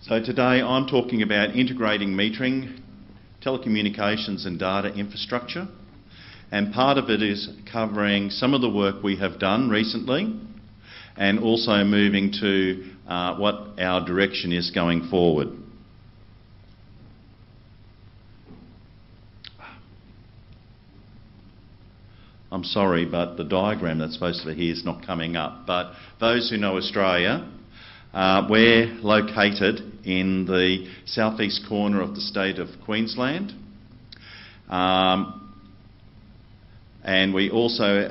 So today I'm talking about integrating metering, telecommunications and data infrastructure, and part of it is covering some of the work we have done recently and also moving to what our direction is going forward. I'm sorry, but the diagram that's supposed to be here is not coming up. But those who know Australia, we're located in the southeast corner of the state of Queensland. And we also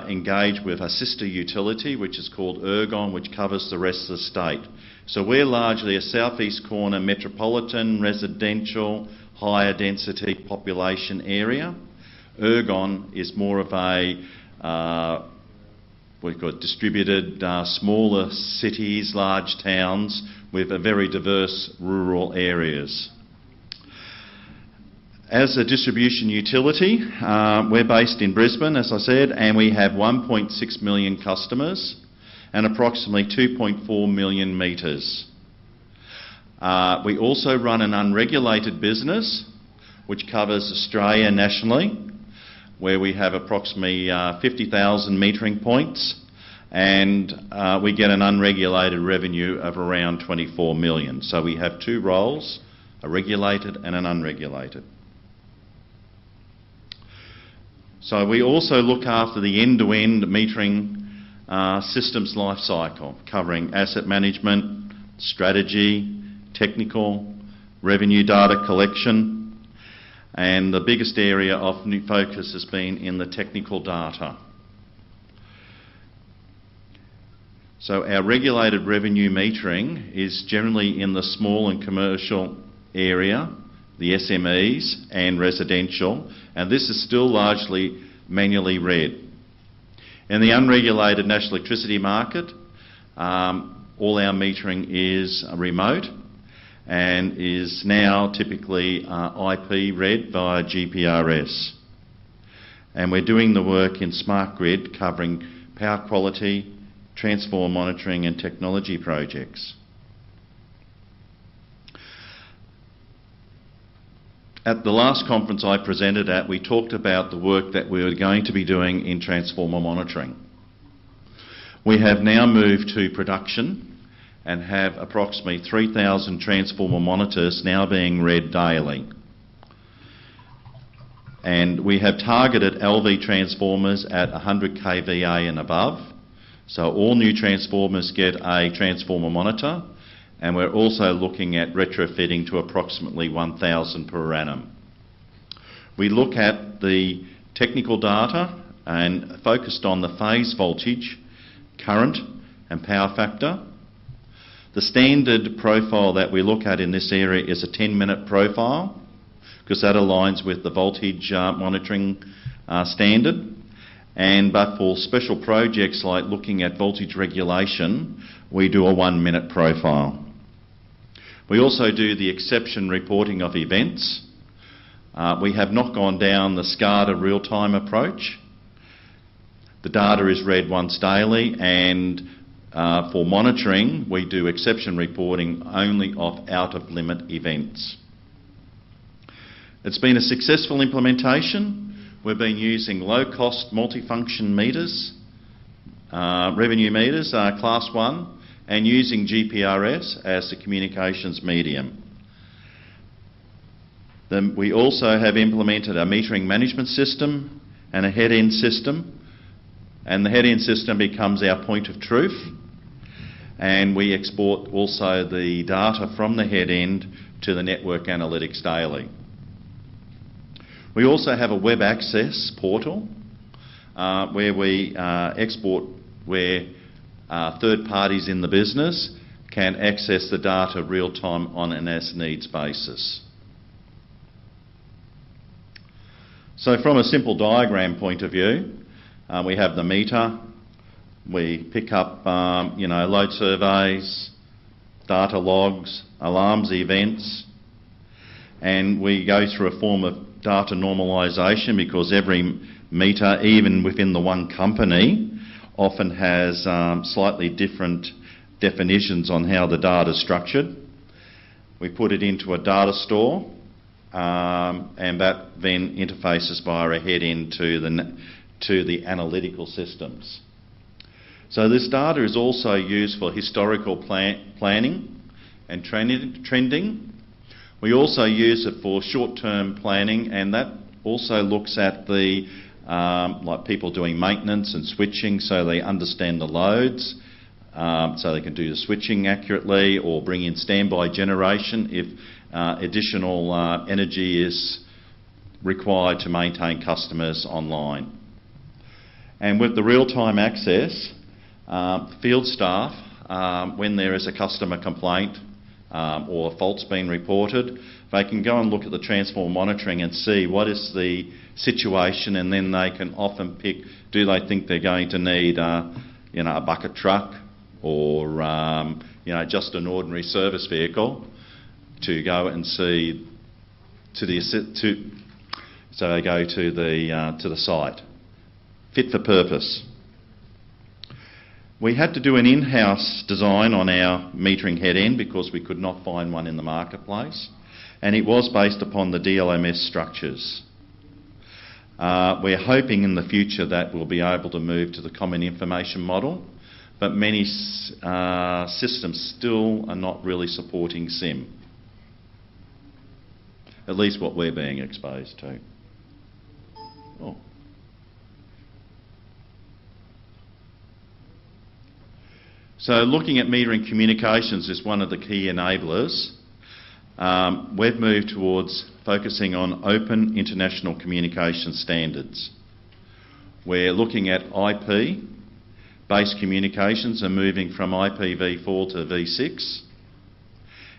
engage with a sister utility which is called Ergon, which covers the rest of the state. So we're largely a southeast corner metropolitan, residential, higher density population area. Ergon is more of a we've got distributed smaller cities, large towns with a very diverse rural areas. As a distribution utility, we're based in Brisbane, as I said, and we have 1.6 million customers and approximately 2.4 million metres. We also run an unregulated business which covers Australia nationally, where we have approximately 50,000 metering points, and we get an unregulated revenue of around 24 million. So we have two roles, a regulated and an unregulated. So we also look after the end-to-end metering systems life cycle, covering asset management, strategy, technical, revenue data collection, and the biggest area of new focus has been in the technical data. So our regulated revenue metering is generally in the small and commercial area, the SMEs and residential, and this is still largely manually read. In the unregulated national electricity market, all our metering is remote and is now typically IP read via GPRS. And we're doing the work in smart grid covering power quality, transformer monitoring and technology projects. At the last conference I presented at, we talked about the work that we were going to be doing in transformer monitoring. We have now moved to production and have approximately 3,000 transformer monitors now being read daily. And we have targeted LV transformers at 100 kVA and above. So all new transformers get a transformer monitor, and we're also looking at retrofitting to approximately 1,000 per annum. We look at the technical data and focused on the phase voltage, current and power factor. The standard profile that we look at in this area is a 10-minute profile, because that aligns with the voltage monitoring standard. But for special projects like looking at voltage regulation, we do a 1-minute profile. We also do the exception reporting of events. We have not gone down the SCADA real-time approach. The data is read once daily, and for monitoring, we do exception reporting only of out-of-limit events. It's been a successful implementation. We've been using low-cost multifunction meters, revenue meters, class 1, and using GPRS as the communications medium. Then we also have implemented a metering management system and a head-end system, and the head-end system becomes our point of truth, and we export also the data from the head-end to the network analytics daily. We also have a web access portal where we export where third parties in the business can access the data real time on an as needs basis. So from a simple diagram point of view, we have the meter, we pick up load surveys, data logs, alarms, events, and we go through a form of data normalisation, because every meter, even within the one company, often has slightly different definitions on how the data is structured. We put it into a data store, and that then interfaces via a head-end to the analytical systems. So this data is also used for historical planning and trending. We also use it for short-term planning, and that also looks at the like people doing maintenance and switching, so they understand the loads, so they can do the switching accurately, or bring in standby generation if additional energy is required to maintain customers online. And with the real-time access, field staff, when there is a customer complaint or a fault's been reported, they can go and look at the transformer monitoring and see what is the situation, and then they can often pick, do they think they're going to need a bucket truck, or just an ordinary service vehicle to go and see so they go to the site. Fit for purpose. We had to do an in-house design on our metering head end because we could not find one in the marketplace, and it was based upon the DLMS structures. We're hoping in the future that we'll be able to move to the common information model, but many systems still are not really supporting SIM. At least what we're being exposed to. Oh. So looking at metering communications is one of the key enablers. We've moved towards focusing on open international communication standards. We're looking at IP-based communications and moving from IPv4 to V6.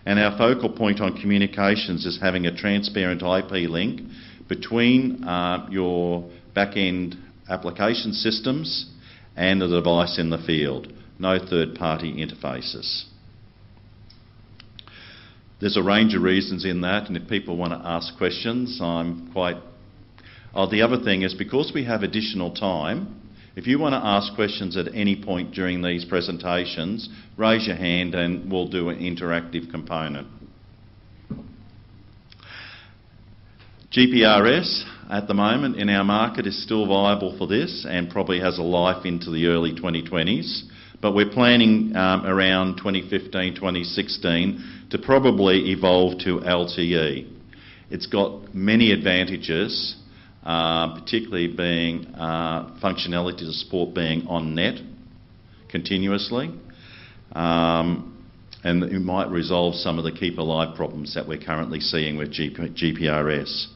And our focal point on communications is having a transparent IP link between your back-end application systems and the device in the field. No third-party interfaces. There's a range of reasons in that, and if people want to ask questions, I'm quite... Oh, the other thing is, because we have additional time, if you want to ask questions at any point during these presentations, raise your hand and we'll do an interactive component. GPRS at the moment in our market is still viable for this and probably has a life into the early 2020s, but we're planning around 2015, 2016 to probably evolve to LTE. It's got many advantages, particularly being functionality to support being on net continuously, and it might resolve some of the keep alive problems that we're currently seeing with GPRS.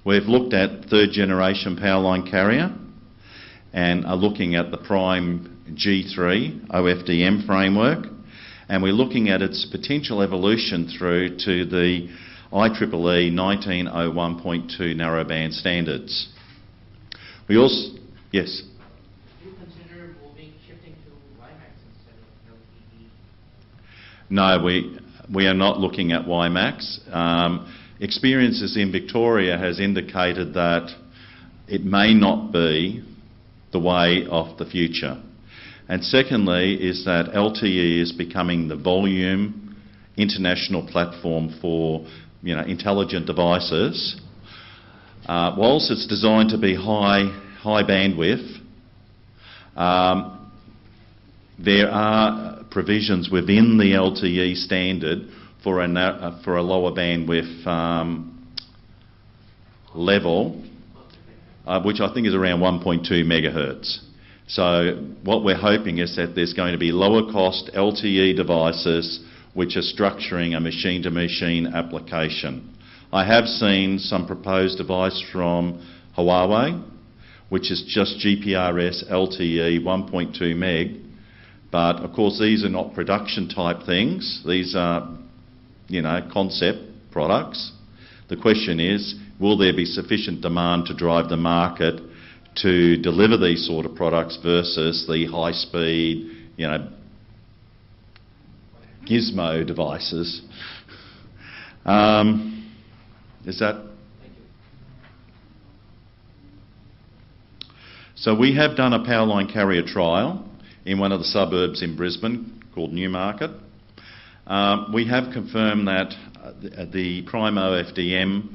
We've looked at third generation Powerline carrier and are looking at the Prime G3 OFDM framework, and we're looking at its potential evolution through to the IEEE 1901.2 narrowband standards. We also, yes? Do you consider shifting to WiMAX instead of LTE? No, we are not looking at WiMAX. Experiences in Victoria has indicated that it may not be the way of the future. And secondly is that LTE is becoming the volume international platform for intelligent devices. Whilst it's designed to be high bandwidth, there are provisions within the LTE standard for a lower bandwidth level, which I think is around 1.2 megahertz. So what we're hoping is that there's going to be lower cost LTE devices which are structuring a machine-to-machine application. I have seen some proposed device from Huawei, which is just GPRS LTE 1.2 meg, but of course these are not production type things. These are, concept products. The question is, will there be sufficient demand to drive the market to deliver these sort of products versus the high-speed, gizmo devices? Is that? So we have done a Powerline carrier trial in one of the suburbs in Brisbane called Newmarket. We have confirmed that the prime OFDM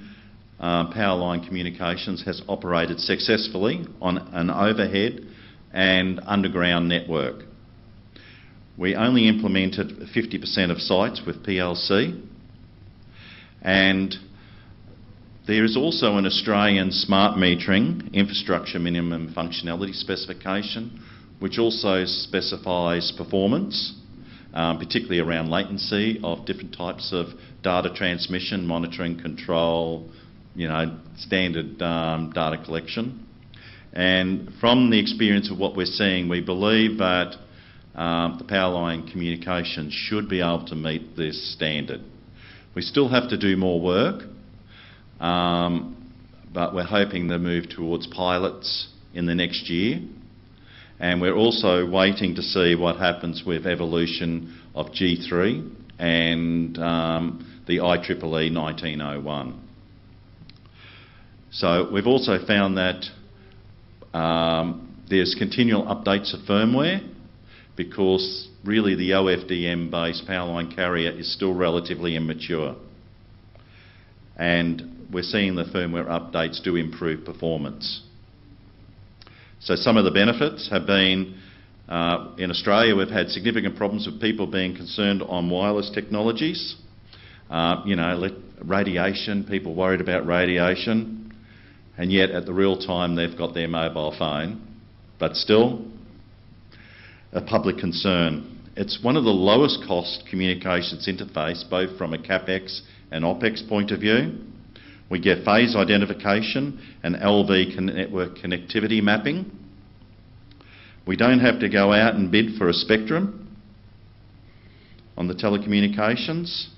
Powerline Communications has operated successfully on an overhead and underground network. We only implemented 50% of sites with PLC, and there is also an Australian smart metering infrastructure minimum functionality specification, which also specifies performance, particularly around latency of different types of data transmission, monitoring, control, standard data collection. And from the experience of what we're seeing, we believe that the Powerline communications should be able to meet this standard. We still have to do more work, but we're hoping to move towards pilots in the next year. And we're also waiting to see what happens with evolution of G3 and the IEEE 1901. So we've also found that there's continual updates of firmware, because really the OFDM-based Powerline carrier is still relatively immature. And we're seeing the firmware updates do improve performance. So some of the benefits have been, in Australia we've had significant problems with people being concerned on wireless technologies. Radiation, people worried about radiation, and yet at the real time they've got their mobile phone, but still a public concern. It's one of the lowest cost communications interface, both from a CapEx and OpEx point of view. We get phase identification and LV network connectivity mapping. We don't have to go out and bid for a spectrum on the telecommunications.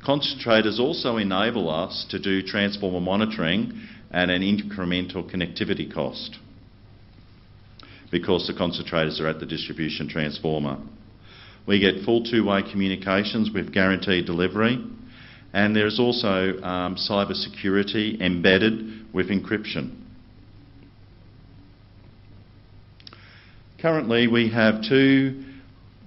Concentrators also enable us to do transformer monitoring at an incremental connectivity cost, because the concentrators are at the distribution transformer. We get full two-way communications with guaranteed delivery, and there's also cyber security embedded with encryption. Currently we have two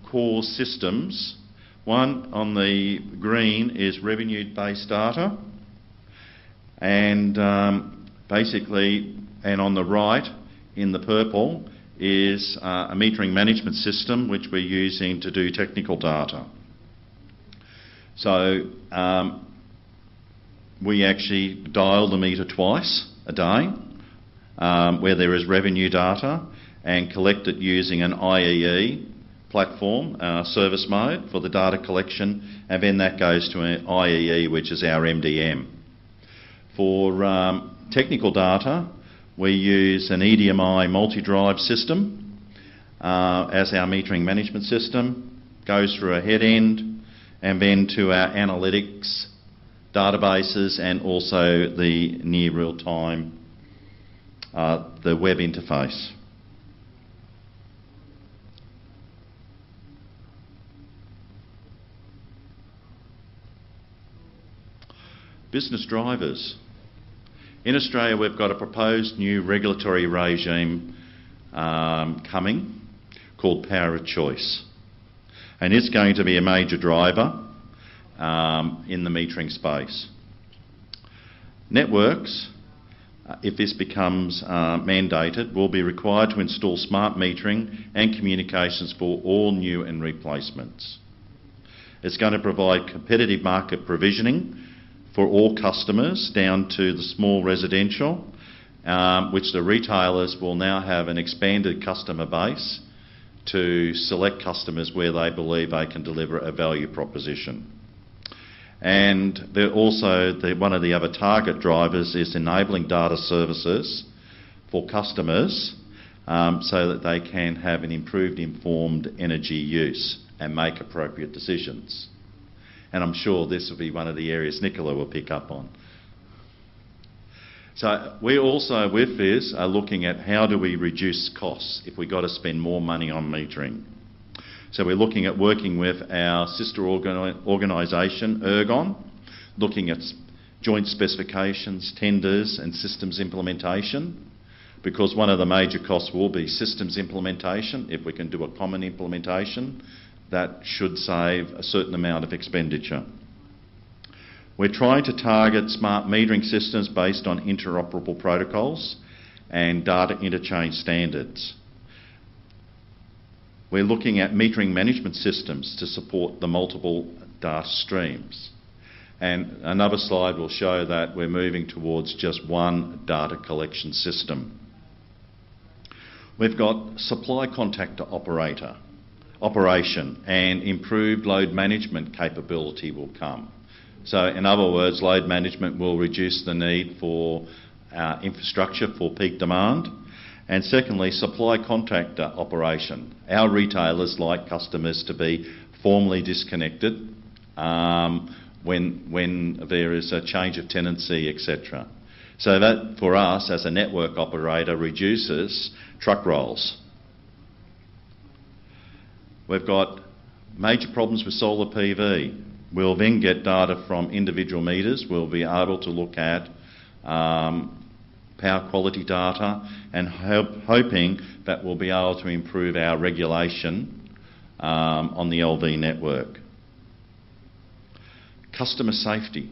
core systems. One on the green is revenue-based data, and and on the right in the purple is a metering management system which we're using to do technical data. So we actually dial the meter twice a day where there is revenue data, and collect it using an IEE platform service mode for the data collection, and then that goes to an IEE, which is our MDM. For technical data, we use an EDMI multi-drive system as our metering management system, goes through a head end and then to our analytics databases, and also the near real-time, the web interface. Business drivers. In Australia we've got a proposed new regulatory regime coming called Power of Choice, and it's going to be a major driver in the metering space. Networks, if this becomes mandated, will be required to install smart metering and communications for all new and replacements. It's going to provide competitive market provisioning for all customers down to the small residential, which the retailers will now have an expanded customer base to select customers where they believe they can deliver a value proposition. And they're also, one of the other target drivers is enabling data services for customers so that they can have an improved informed energy use and make appropriate decisions. And I'm sure this will be one of the areas Nicola will pick up on. So we also, with this, are looking at how do we reduce costs if we've got to spend more money on metering. So we're looking at working with our sister organisation, Ergon, looking at joint specifications, tenders and systems implementation, because one of the major costs will be systems implementation. If we can do a common implementation, that should save a certain amount of expenditure. We're trying to target smart metering systems based on interoperable protocols and data interchange standards. We're looking at metering management systems to support the multiple data streams. And another slide will show that we're moving towards just one data collection system. We've got supply contactor operation and improved load management capability will come. So in other words, load management will reduce the need for infrastructure for peak demand. And secondly, supply contactor operation. Our retailers like customers to be formally disconnected when there is a change of tenancy, etc. So that, for us as a network operator, reduces truck rolls. We've got major problems with solar PV. We'll then get data from individual meters. We'll be able to look at power quality data and hoping that we'll be able to improve our regulation on the LV network. Customer safety.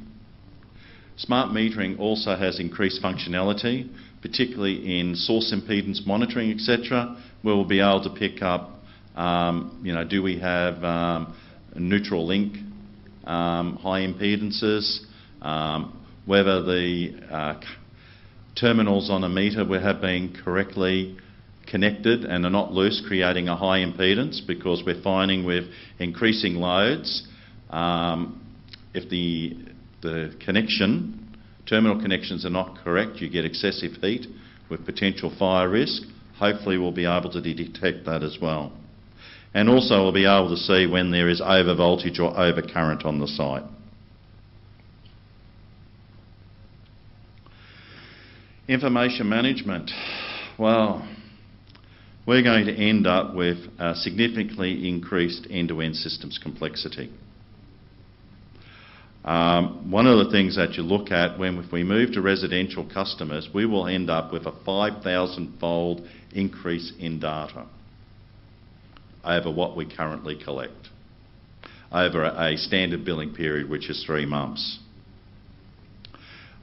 Smart metering also has increased functionality, particularly in source impedance monitoring, etc., where we'll be able to pick up, do we have neutral link, high impedances, whether the terminals on a meter have been correctly connected and are not loose, creating a high impedance, because we're finding with increasing loads, if the terminal connections are not correct, you get excessive heat with potential fire risk. Hopefully we'll be able to detect that as well. And also we'll be able to see when there is over voltage or over current on the site. Information management. Well, we're going to end up with a significantly increased end-to-end systems complexity. One of the things that you look at if we move to residential customers, we will end up with a 5,000-fold increase in data over what we currently collect over a standard billing period, which is 3 months.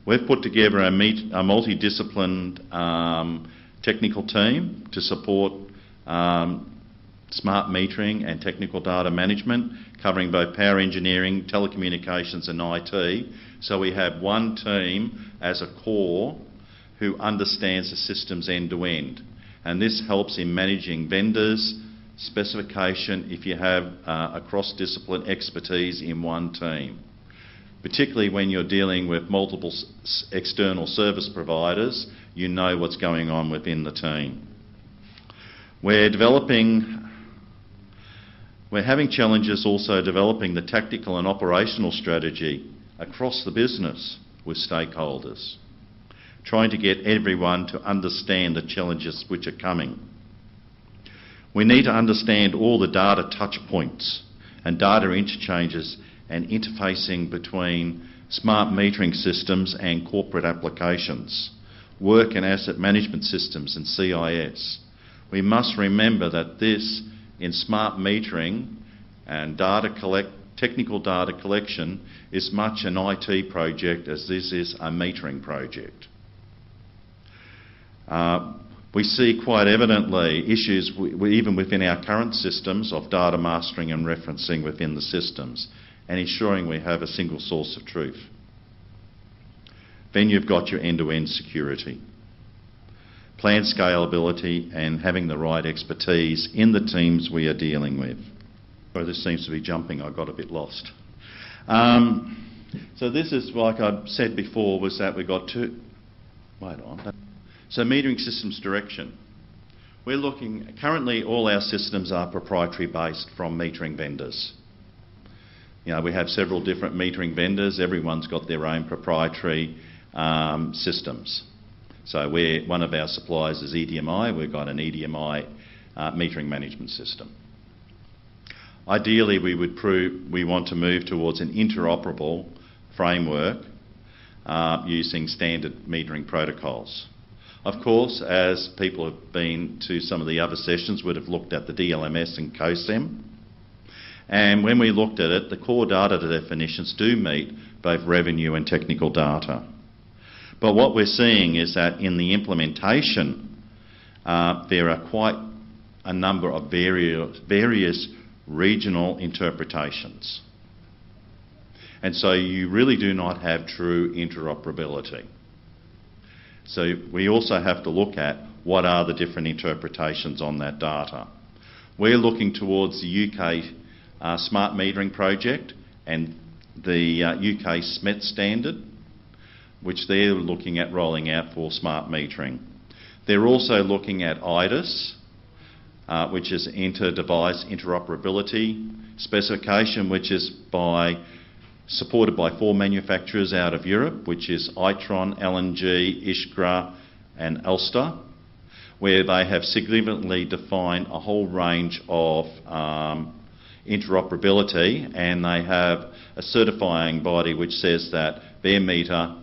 We've put together a multidisciplined technical team to support smart metering and technical data management, covering both power engineering, telecommunications and IT. So we have one team as a core who understands the systems end to end. And this helps in managing vendors, specification, if you have a cross-discipline expertise in one team. Particularly when you're dealing with multiple external service providers, you know what's going on within the team. We're having challenges also developing the tactical and operational strategy across the business with stakeholders, trying to get everyone to understand the challenges which are coming. We need to understand all the data touch points and data interchanges and interfacing between smart metering systems and corporate applications, work and asset management systems and CIS. We must remember that this, in smart metering and technical data collection, is much an IT project as this is a metering project. We see quite evidently issues even within our current systems of data mastering and referencing within the systems and ensuring we have a single source of truth. Then you've got your end-to-end security, planned scalability and having the right expertise in the teams we are dealing with. Oh, this seems to be jumping, I got a bit lost. So this is, like I said before, was that we got two... Wait on. So metering systems direction. We're looking, currently all our systems are proprietary based from metering vendors. You know, we have several different metering vendors, everyone's got their own proprietary systems. So one of our suppliers is EDMI, we've got an EDMI metering management system. Ideally we want to move towards an interoperable framework using standard metering protocols. Of course, as people have been to some of the other sessions, would have looked at the DLMS and COSEM. And when we looked at it, the core data definitions do meet both revenue and technical data. But what we're seeing is that in the implementation, there are quite a number of various regional interpretations. And so you really do not have true interoperability. So we also have to look at what are the different interpretations on that data. We're looking towards the UK smart metering project and the UK SMET standard, which they're looking at rolling out for smart metering. They're also looking at IDIS, which is inter-device interoperability specification, which is supported by 4 manufacturers out of Europe, which is Itron, LNG, Iskra and Elster, where they have significantly defined a whole range of interoperability, and they have a certifying body which says that their meter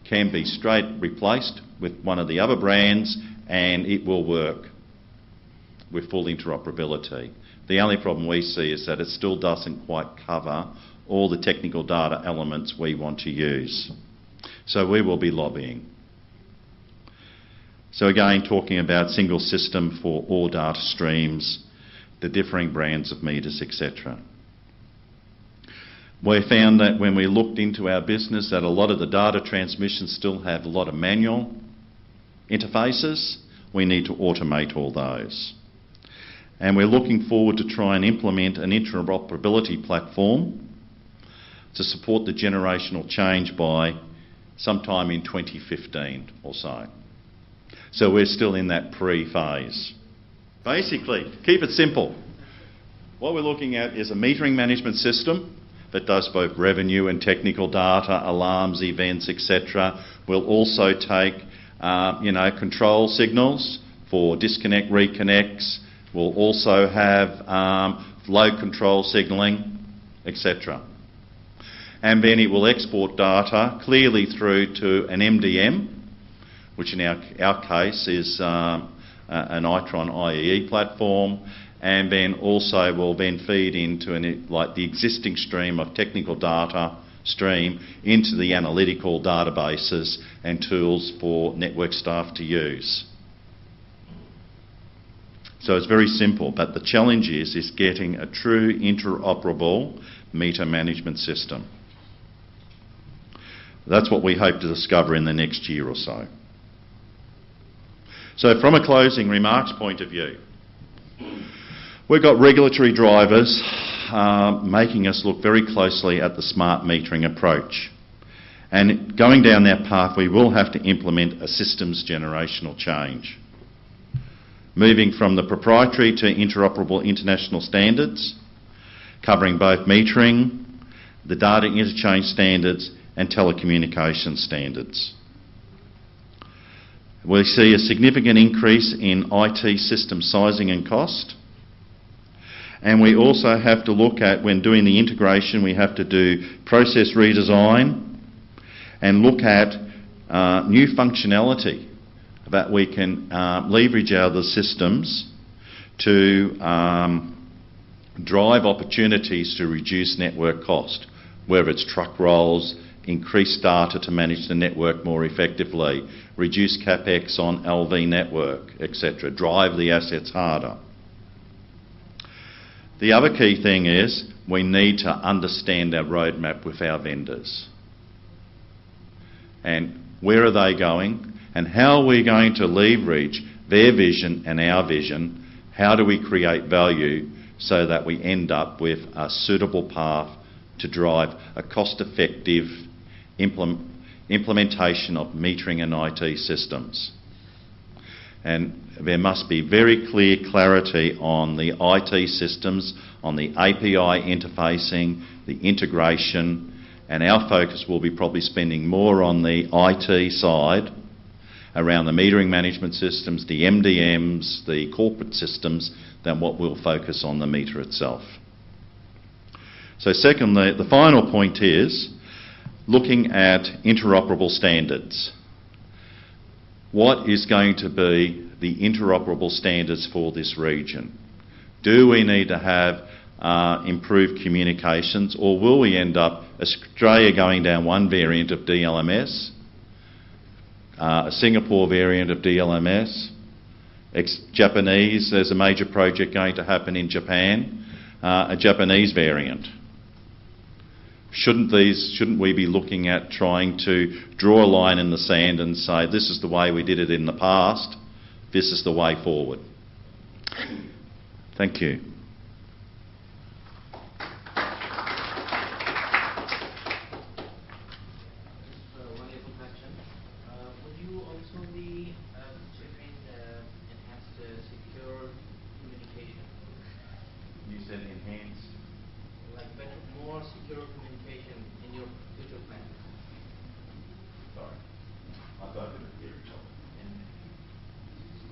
can be straight replaced with one of the other brands and it will work with full interoperability. The only problem we see is that it still doesn't quite cover all the technical data elements we want to use. So we will be lobbying. So again, talking about single system for all data streams, the differing brands of meters, etc. We found that when we looked into our business that a lot of the data transmissions still have a lot of manual interfaces. We need to automate all those. And we're looking forward to try and implement an interoperability platform to support the generational change by sometime in 2015 or so. So we're still in that pre-phase. Basically, keep it simple. What we're looking at is a metering management system that does both revenue and technical data, alarms, events, etc. We'll also take control signals for disconnect, reconnects. We'll also have load control signalling, etc. And then it will export data clearly through to an MDM, which in our case is an Itron IEE platform, and then also will then feed into the existing stream of technical data stream into the analytical databases and tools for network staff to use. So it's very simple, but the challenge is getting a true interoperable meter management system. That's what we hope to discover in the next year or so. So from a closing remarks point of view, we've got regulatory drivers making us look very closely at the smart metering approach. And going down that path, we will have to implement a systems generational change. Moving from the proprietary to interoperable international standards, covering both metering, the data interchange standards and telecommunication standards. We see a significant increase in IT system sizing and cost. And we also have to look at, when doing the integration, we have to do process redesign and look at new functionality that we can leverage out of the systems to drive opportunities to reduce network cost, whether it's truck rolls, increase data to manage the network more effectively, reduce capex on LV network, etc., drive the assets harder. The other key thing is we need to understand our roadmap with our vendors. And where are they going? And how are we going to leverage their vision and our vision? How do we create value so that we end up with a suitable path to drive a cost-effective implementation of metering and IT systems? And there must be very clear clarity on the IT systems, on the API interfacing, the integration, and our focus will be probably spending more on the IT side around the metering management systems, the MDMs, the corporate systems, than what we'll focus on the meter itself. So secondly, the final point is looking at interoperable standards. What is going to be the interoperable standards for this region? Do we need to have improve communications, or will we end up Australia going down one variant of DLMS, a Singapore variant of DLMS, Japanese, there's a major project going to happen in Japan, a Japanese variant. Shouldn't we be looking at trying to draw a line in the sand and say, this is the way we did it in the past, this is the way forward? Thank you. Wonderful question. Would you also be considering enhanced secure communication? You said enhanced? Like better, more secure communication in your future plans? Sorry, I've got a bit of theory. And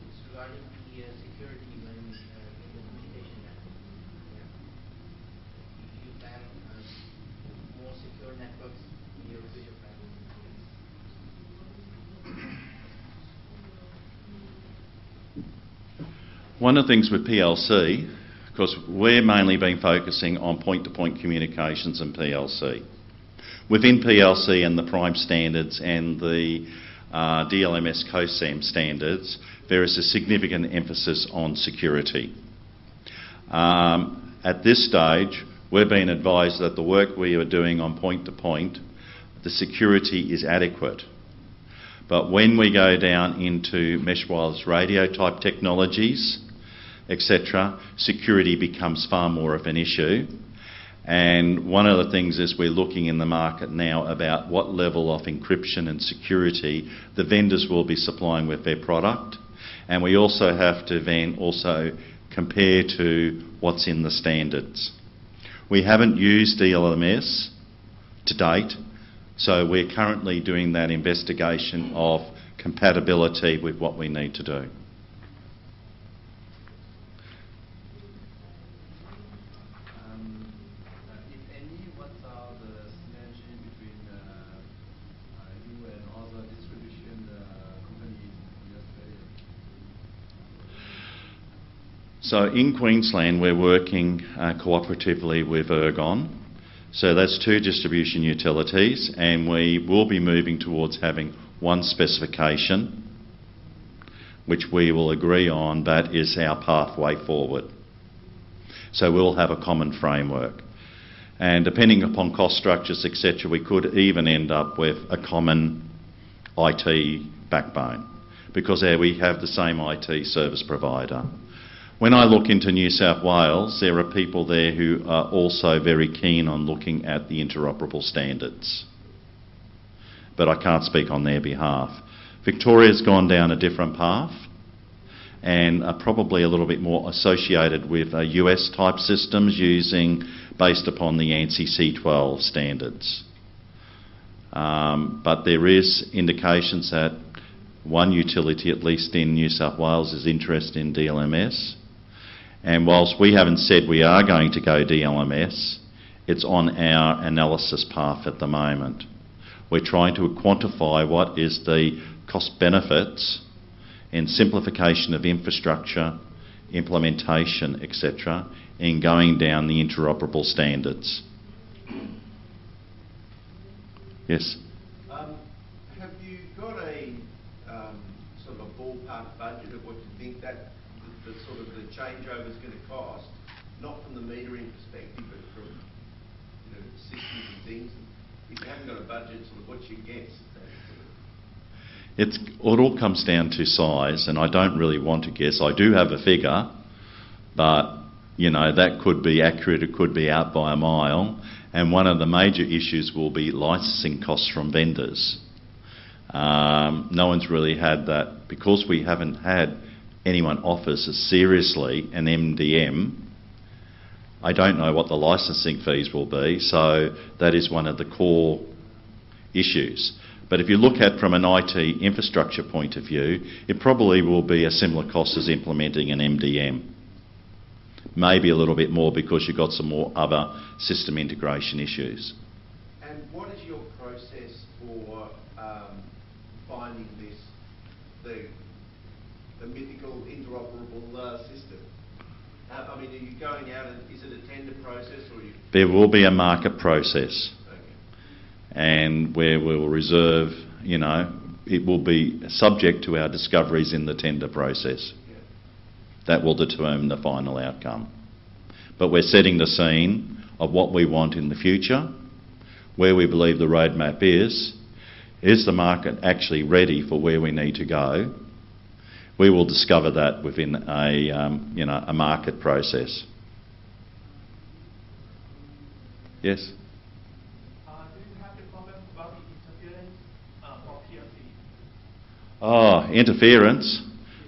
it's regarding the security when in the communication network. Yeah. If you plan more secure networks in your future plans. One of the things with PLC, because we're mainly been focusing on point-to-point communications and PLC. Within PLC and the Prime standards and the DLMS COSAM standards, there is a significant emphasis on security. At this stage, we're being advised that the work we are doing on point-to-point, the security is adequate. But when we go down into mesh wireless radio type technologies, etc., security becomes far more of an issue. And one of the things is we're looking in the market now about what level of encryption and security the vendors will be supplying with their product. And we also have to then also compare to what's in the standards. We haven't used DLMS to date, so we're currently doing that investigation of compatibility with what we need to do. If any, what are the synergy between you and other distribution companies in Australia? So in Queensland, we're working cooperatively with Ergon. So that's 2 distribution utilities, and we will be moving towards having one specification, which we will agree on. That is our pathway forward. So we'll have a common framework. And depending upon cost structures, etc., we could even end up with a common IT backbone, because there we have the same IT service provider. When I look into New South Wales, there are people there who are also very keen on looking at the interoperable standards. But I can't speak on their behalf. Victoria's gone down a different path and are probably a little bit more associated with US type systems based upon the ANSI C12 standards. But there is indications that one utility, at least in New South Wales, is interested in DLMS. And whilst we haven't said we are going to go DLMS, it's on our analysis path at the moment. We're trying to quantify what is the cost benefits and simplification of infrastructure, implementation, etc., in going down the interoperable standards. Yes? Have you got a sort of a ballpark budget of what you think that the sort of the changeover is going to cost, not from the metering perspective, but from systems and things? If you haven't got a budget, sort of what's your guess? It all comes down to size, and I don't really want to guess. I do have a figure, but that could be accurate, it could be out by a mile. And one of the major issues will be licensing costs from vendors. No one's really had that, because we haven't had anyone offer us seriously an MDM. I don't know what the licensing fees will be, so that is one of the core issues. But if you look at from an IT infrastructure point of view, it probably will be a similar cost as implementing an MDM. Maybe a little bit more because you've got some more other system integration issues. And what is your process for finding the mythical interoperable system? I mean, are you going out and is it a tender process or you? There will be a market process, Okay. and where we will reserve, it will be subject to our discoveries in the tender process. Yeah. That will determine the final outcome. But we're setting the scene of what we want in the future, where we believe the roadmap is. Is the market actually ready for where we need to go? We will discover that within a market process. Yes? Do you have the problem about the interference for PLC? Oh, interference.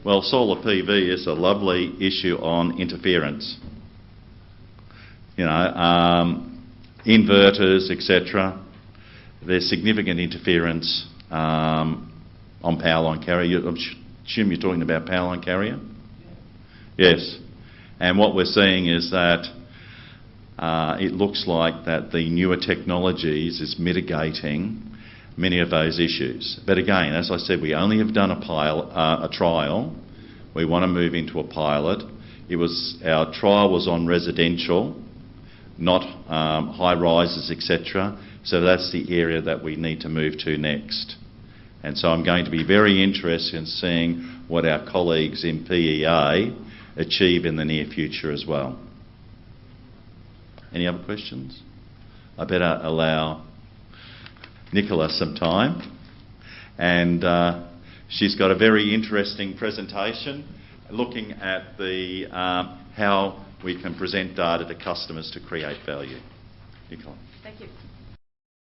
Well, solar PV is a lovely issue on interference. Inverters, etc. There's significant interference on Powerline carrier. I assume you're talking about Powerline carrier? Yes. And what we're seeing is that it looks like that the newer technologies is mitigating many of those issues. But again, as I said, we only have done a trial. We want to move into a pilot. Our trial was on residential, not high rises, etc. So that's the area that we need to move to next. And so I'm going to be very interested in seeing what our colleagues in PEA achieve in the near future as well. Any other questions? I better allow Nicola some time. And she's got a very interesting presentation looking at the how we can present data to customers to create value. Nicola. Thank you.